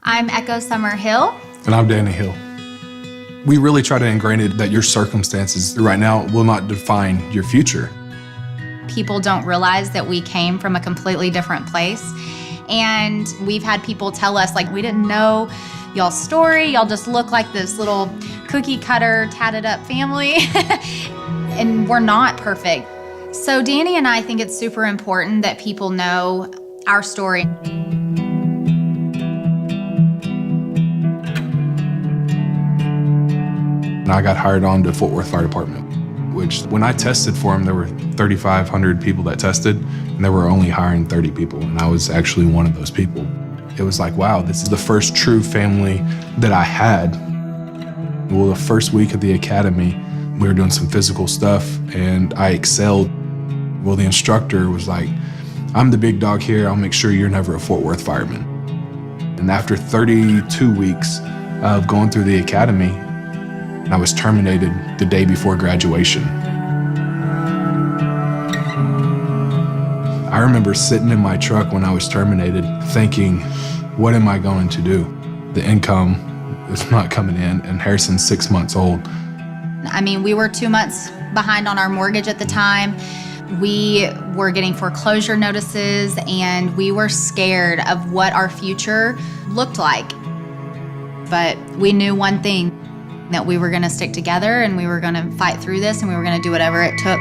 I'm Echo Summerhill. And I'm Danny Hill. We really try to ingrain it that your circumstances right now will not define your future. People don't realize that we came from a completely different place. And we've had people tell us, like, we didn't know y'all's story. Y'all just look like this little cookie cutter, tatted up family. And we're not perfect. So Danny and I think it's super important that people know our story. And I got hired on to Fort Worth Fire Department, which when I tested for them, there were 3,500 people that tested, and they were only hiring 30 people, and I was actually one of those people. It was like, wow, this is the first true family that I had. Well, the first week of the academy, we were doing some physical stuff, and I excelled. Well, the instructor was like, I'm the big dog here, I'll make sure you're never a Fort Worth fireman. And after 32 weeks of going through the academy, I was terminated the day before graduation. I remember sitting in my truck when I was terminated thinking, what am I going to do? The income is not coming in, and Harrison's 6 months old. I mean, we were 2 months behind on our mortgage at the time. We were getting foreclosure notices, and we were scared of what our future looked like. But we knew one thing, that we were gonna stick together and we were gonna fight through this and we were gonna do whatever it took.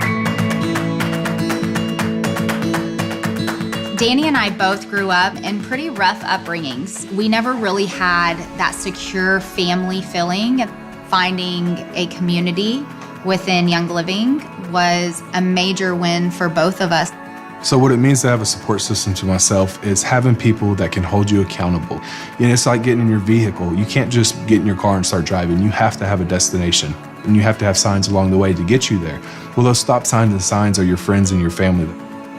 Danny and I both grew up in pretty rough upbringings. We never really had that secure family feeling. Finding a community within Young Living was a major win for both of us. So what it means to have a support system to myself is having people that can hold you accountable. And it's like getting in your vehicle. You can't just get in your car and start driving. You have to have a destination, and you have to have signs along the way to get you there. Well, those stop signs and signs are your friends and your family.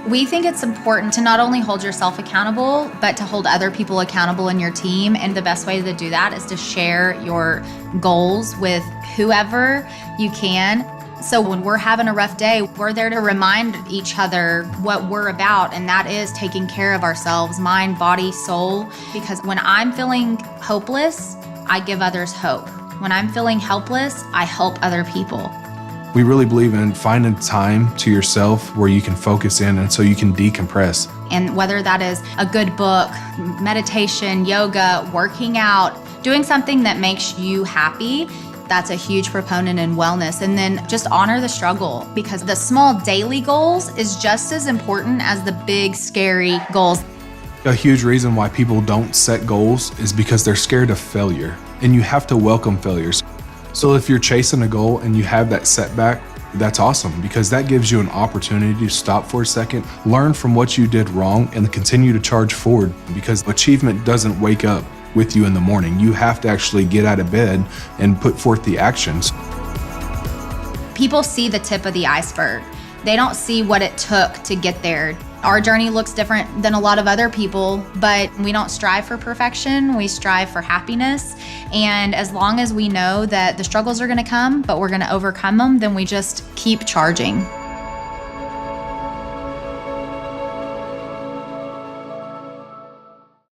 We think it's important to not only hold yourself accountable, but to hold other people accountable in your team. And the best way to do that is to share your goals with whoever you can. So when we're having a rough day, we're there to remind each other what we're about, and that is taking care of ourselves, mind, body, soul. Because when I'm feeling hopeless, I give others hope. When I'm feeling helpless, I help other people. We really believe in finding time to yourself where you can focus in and so you can decompress. And whether that is a good book, meditation, yoga, working out, doing something that makes you happy, that's a huge proponent in wellness. And then just honor the struggle, because the small daily goals is just as important as the big, scary goals. A huge reason why people don't set goals is because they're scared of failure, and you have to welcome failures. So if you're chasing a goal and you have that setback, that's awesome, because that gives you an opportunity to stop for a second, learn from what you did wrong, and continue to charge forward, because achievement doesn't wake up with you in the morning. You have to actually get out of bed and put forth the actions. People see the tip of the iceberg. They don't see what it took to get there. Our journey looks different than a lot of other people, but we don't strive for perfection. We strive for happiness. And as long as we know that the struggles are gonna come, but we're gonna overcome them, then we just keep charging.